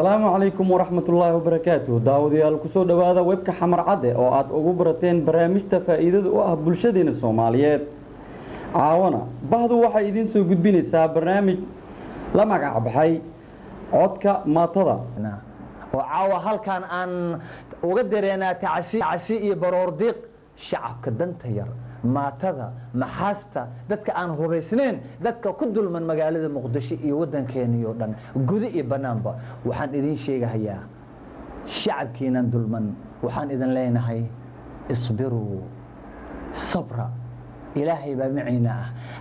السلام عليكم ورحمة الله وبركاته. داوديال كسو دوادا ويبك حمر عده oo aad ugu barateen barnaamijta faa'iidada u ah bulshadeena Soomaaliyeed. Caawana bahdu waxay idin soo gudbinaysaa barnaamij la magac baxay codka maatada. oo caawa halkan aan uga dareena tacsi iyo baroordiiq shacabka danta yar maatada maxaasta dadka aan hubaysneen dadka ku dulman magaalada Muqdisho iyo wadankeena iyo dhan guud iyo banaanba waxaan idin sheegayaa shacabkeenan dulman waxaan idin leenahay isbiru sabra ilaahay baa maciina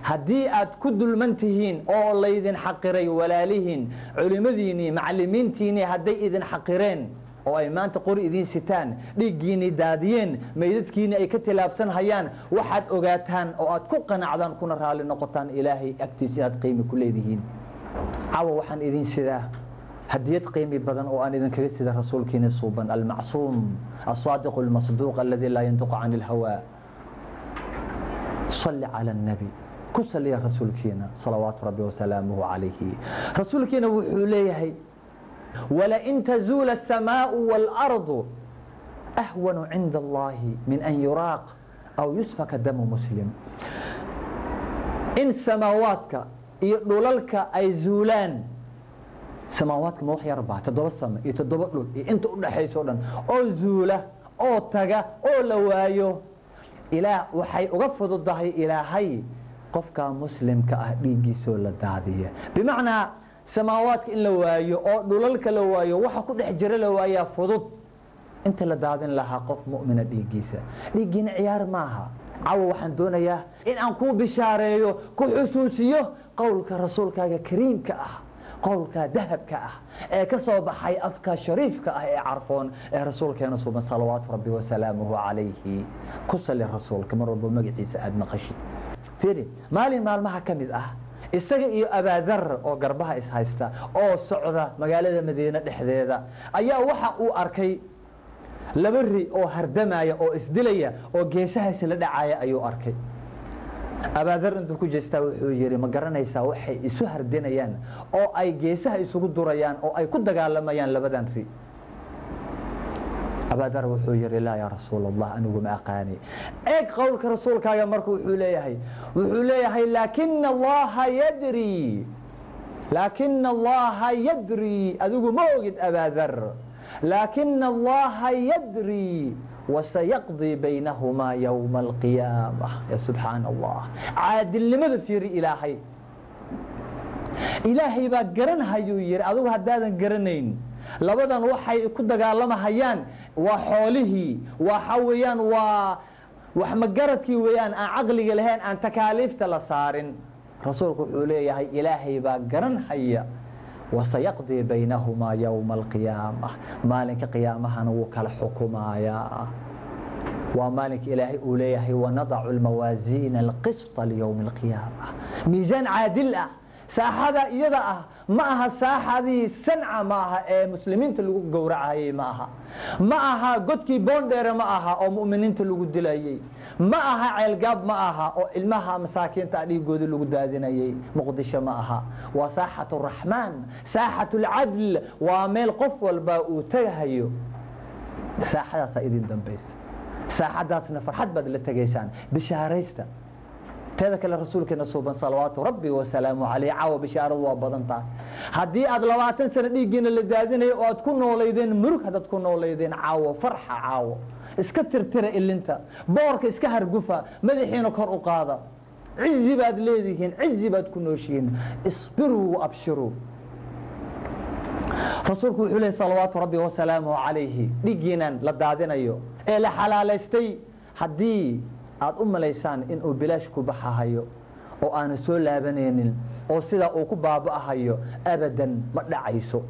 hadii aad ku dulman tihiin oo leedin xaqiray walaalihiin culimadiini macallimiintiini haday idin xaqireen oo ay maanta qori idin sitaan dhigiini daadiyeen meydadkiina ay ka tilaabsan hayaan waxaad ogaataan oo aad ku qanacdaan kuna raali noqotaan ilaahay agtiisa aad qiimo ku leedihiin caawa waxaan idin sidaa hadiyad qiimo badan oo aan idin kaga sida rasuulkiina suuban al-ma'suum as-saadiq al-masduuq alladhi la yantiqu 'an al-hawa صلي على النبي كسل يا رسولكينا صلوات ربي وسلامه عليه رسولكينا وحوليه ولئن تزول السماء والأرض أهون عند الله من أن يراق أو يسفك دم مسلم إن سماواتك يقولك أي زولان سماواتك موحي أربعة تدوب السماء يتدوب لول أنت قلنا حيثولا أو زولة أو تغا أو لوايو إلى وحي أغفض الضحي إلى هاي قفك مسلم كأهديجي سولة دادية بمعنى سماواتك إن لوايو أو دولالك لوايو وحا كل حجر لوايا فضط انت لدادين لها قف مؤمنة ديجيسة ديجين عيار معها عو وحن دون اياه إن أنكو بشاريو كو حسوسيو قولك رسولك كريم كأه قولك ذهب كأه كصوب حي أفكا شريف كأه عرفون رسولك نصوب صلوات ربي وسلامه عليه كسل الرسول كما رب مجدي سعد مقشي فيري مالي مال ما كمد isaga iyo abaadar oo garbaha is haysta oo socda magaalada Madiina dhexdeeda ayaa waxa uu arkay laba ri oo hardamaya oo isdilaya oo geesaha isla dhacaya ayuu arkay abaadar intuu ku jeestaa wuxuu yiri ma garanaysaa waxay isu hardinayaan oo ay geesaha isugu durayaan oo ay ku dagaalamayaan labadan ri أبادر وحوير لا يا رسول الله أنا وما أقاني إيه قولك رسولك يا مركو وحوليه لكن الله يدري أذوق موجد أبادر لكن الله يدري وسيقضي بينهما يوم القيامة يا سبحان الله عادل لماذا فيري إلهي بقرنها يوير أذوق هدادا قرنين labadan waxay ku dagaalamahayaan waa xoolihii waa xawayaan waa wax magaradkii weeyaan aan aqliga lahayn aan takaaliifta la saarin rasuulku wuxuu leeyahay ilaahay baa garan haya wasayaqdi baynahuma yawm alqiyaamah maalinka qiyaamahana wuu kala xukumaaya waa maalinka ilaahay uu leeyahay wanadacu almawazin alqist liyawm alqiyaamah miizaan caadil saaxada iyada ما أها ساحة ذي سنعة ما أها مسلمين تلقوا جورعها ما أها قد كي بوندر ما أها أو مؤمنين تلقوا دلايي ما أها عالقاب ما أها أو المها مساكين تعليق قد اللي قدادنا يي مقدشة ما أها وساحة الرحمن ساحة العدل وميل قف والباء تهيو ساحة سيدين دنبيس ساحة داتنا فرحت بدل التجيسان بشهريستا تذكر الرسول كنا صوبا صلوات ربي وسلامه عليه عاو بشارة وبضنطا هدي أدلواتن سنة ديجين اللي دادين وتكون وليدين مروك هذا تكون وليدين عاو فرحة عاو اسكتر ترى اللي انت بورك اسكهر قفا مدحين وكر قاضة عزي باد ليديهن عزي باد كنوشين اصبروا وابشروا رسولك وحولي صلوات ربي وسلامه عليه ديجينا لدادين ايو إلا حلاليستي هدي aad u malaysaan in uu bilaash ku baxahayo oo aan soo laabanaynin oo sida uu ku baabaahayo abadan ma dhacayso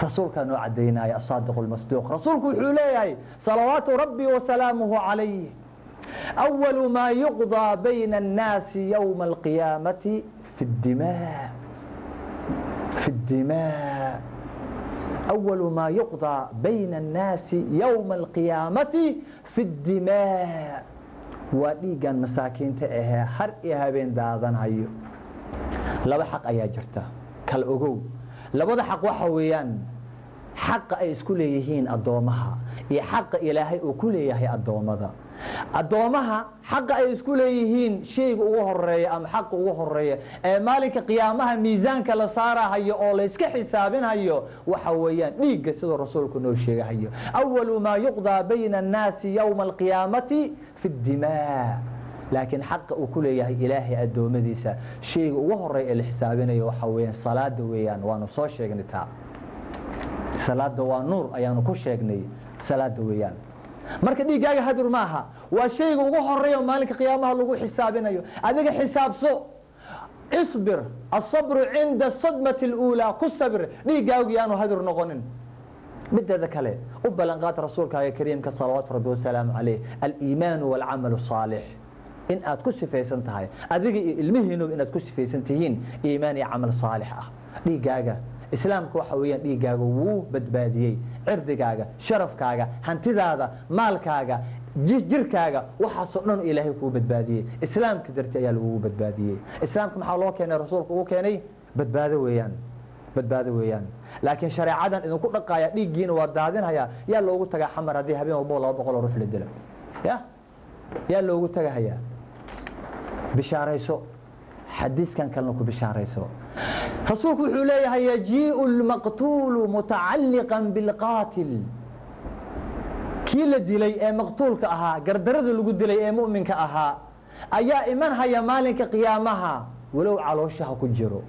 rasuulka noo cadeynaya as-saadiq al-masduuq rasuulku wuxuu leeyahay salawaatu rabbi wa salaamuhu alayhi awwal ma yuqda bayna an-nas yawm al-qiyamati fi ad-dimaa أول ما يقضى بين الناس يوم القيامة في الدماء وديجان مساكين تأها هر إيهابين دادان هايو لبا حق أيا جرتا كالأغو لبا حق وحويان xaqa ay isku leeyihiin addoomaha iyo xaqa ilaahay uu ku leeyahay addoommada. addoomaha xaqa ay isku leeyihiin shayga ugu horeeya ama xaqa ugu horeeya ee maalinka qiyaamaha miisaanka la saarahayo oo la iska xisaabinayo waxa weeyaan dhiigga sidoo rasuulku noo sheegahayo awalu maa yuqdaa bayna annaasi yowma alqiyaamati fi ddimaa. laakiin xaqa uu ku leeyahay ilaahay addoommadiisa shayga ugu horeeya ee la xisaabinayo waxa weeyaan salaada weeyaan. waanu soo sheegnay taa, salaada waa nuur ayaanu ku sheegnay, salaada weeyaan. marka dhiiggaaga hadur maaha, waa shayga ugu horeeya maalinka qiyaamaha lagu xisaabinayo. adiga xisaabso, isbir, asabru cinda sadmati اluulaa, ku sabir, dhiiggaagu yaanu hadur noqonin. mideeda kale u ballanqaad rasuulkaaga kariimka salawaatu rabbi wasalaamu calayh aliimaanu waalcamalu saalix, in aad ku sifaysan tahay adiga iyo ilmihiinuba inaad ku sifaysan tihiin iimaan iyo camal saalix ah. dhiiggaaga islaamka waxa weeyaan dhiiggaaga wuu badbaadiyey, cirdigaaga, sharafkaaga, hantidaada, maalkaaga, jirkaaga, waxaasoo dhan ilaahay kuu badbaadiyey. islaamka darti ayaa lagugu badbaadiyey. islaamka maxaa loo keenay? rasuulku uu keenay badbaado weeyaan, badbaado weeyaan. laakiin shareecadan idinku dhaqaaya dhiiggiina waa daadinhayaa. yaa loogu tagaa xamar haddii habeen walbo 200 oo ruux la dilo? yaa loogu tagahayaa? bishaarayso, xadiiskan kalena ku bishaarayso. rasuulku wuxuu leeyahay yajii'u lmaqtuulu mutacalliqan bilqaatil. kii la dilay ee maqtuulka ahaa, gardarada lagu dilay ee mu'minka ahaa ayaa iman haya maalinka qiyaamaha, walow caloosha ha ku jiro,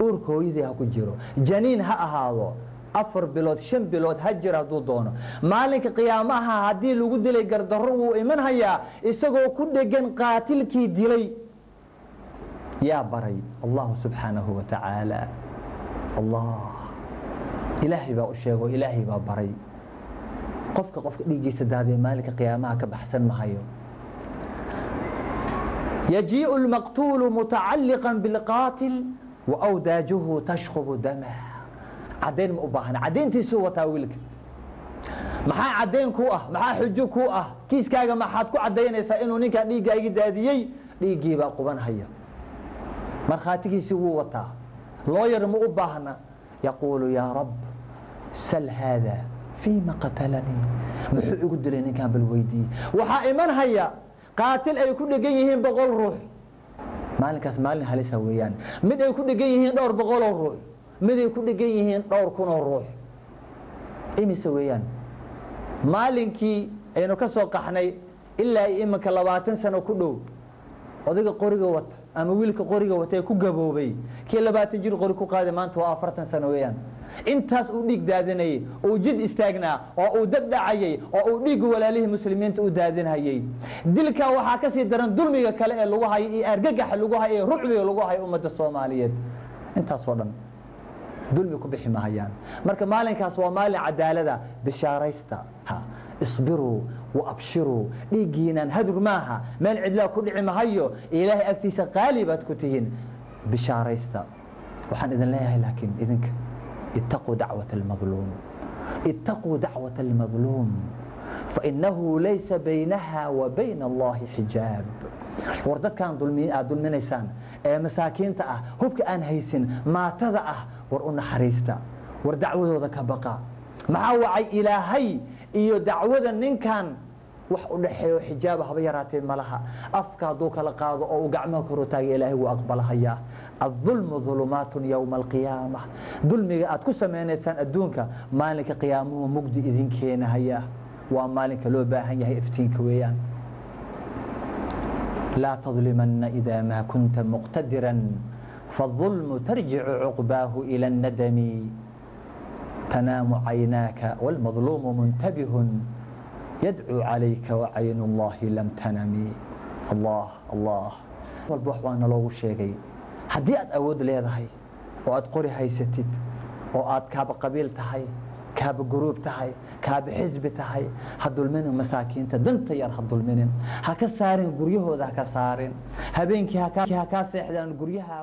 uurka hooyadii ha ku jiro, janiin ha ahaado, 4 bilood 5 bilood ha jira hadduu doono. maalinka qiyaamaha haddii lagu dilay gardarro wuu iman hayaa isagoo ku dhegan qaatilkii dilay. yaa baray? allahu subxaanahu wa tacaala. allah ilaahay baa u sheego, ilaahay baa baray. qofka dhiiggiisa daadee maalinka qiyaamaha ka baxsan mahayo. yajii'u lmaqtuulu mutacalliqan bilqaatil waawdaajuhu tashqubu damah. caddayn ma u baahna, caddayntiisuu wataa wiilka. maxaa caddayn kuu ah? maxaa xujo kuu ah? kiiskaaga maxaad ku caddaynaysaa inuu ninkaa dhiiggaagi daadiyey? dhiiggii baa quban haya, markhaatigiisii wuu wataa. looyar ma u baahna. yaquulu yaa rab sal haada fiima qatalanii, muxuu igu dilay ninkaan bal weydiiye. waxaa iman haya qaatil ay ku dhegan yihiin 100 ruux. maalinkaas maalin halisa weeyaan. mid ay ku dhegan yihiin dhowr 100 oo ruux, mid ay ku dhegan yihiin dhowr 1000 oo ruux. imise weeyaan? maalinkii aynu ka soo qaxnay ilaa iminka 20 sano ku dhow, odayga qoriga wata ama wiilka qoriga wata ee ku gaboobay, kii 20 jir qori ku qaaday maanta waa 40 sano weeyaan. intaas uu dhiig daadinayay, uu jid istaagnaa, oo uu dad dhacayay, oo uu dhiig walaalihii muslimiinta u daadinayay. dilka waxaa ka sii daran dulmiga kale ee lagu hayo iyo argagaxa lagu hayo iyo rucbiga lagu hayo ummadda Soomaaliyeed. intaasoo dhan dulmi ku bixi mahayaan. marka maalinkaas waa maalin cadaalada. bishaaraysta, isbiruu waabshiruu. dhiiggiinaan hadur maaha, meel cidlaa ku dhici mahayo, ilaahay agtiisa qaali baad ku tihiin. bishaaraysta. waxaan idin leeyahay laakiin idinka ittaquu dacwata almadluum, ittaquu dacwata almadluum fainahu laysa baynaha wa bayna allahi xijaab. war dadkaan aad dulminaysaan ee masaakiinta ah, hubka aan haysin, maatada ah, war u naxariista, war dacwadooda ka baqa. maxaa wacay? ilaahay iyo dacwada ninkan wax u dhaxeeyo xijaab haba yaraatee malaha. afka hadduu kala qaado oo uu gacmaha kor u taaga, ilaahay wuu aqbalahayaa. الظلم ظلمات يوم القيامة. ظلمي aad ku sameeynaysan adduunka maalinka qiyaamaha mugdi idin keenaya, waa maalinka loo baahan yahay iftiinka weeyaan. لا تظلمن إذا ما كنت مقتدرا فالظلم ترجع عقباه إلى الندم. تنام عيناك والمظلوم منتبه يدعو عليك وعين الله لم تنم. الله الله والبوح وانا لوgu sheegay haddii aad awood leedahay oo aad qori haysatid oo aad kaaba qabiil tahay, kaaba guruub tahay, kaaba xisbi tahay, ha dulminin masaakiinta, danta yar ha dulminin, ha ka saarin guryahooda, ha ka saarin habeenkii, ha ka seexdaan guryaha.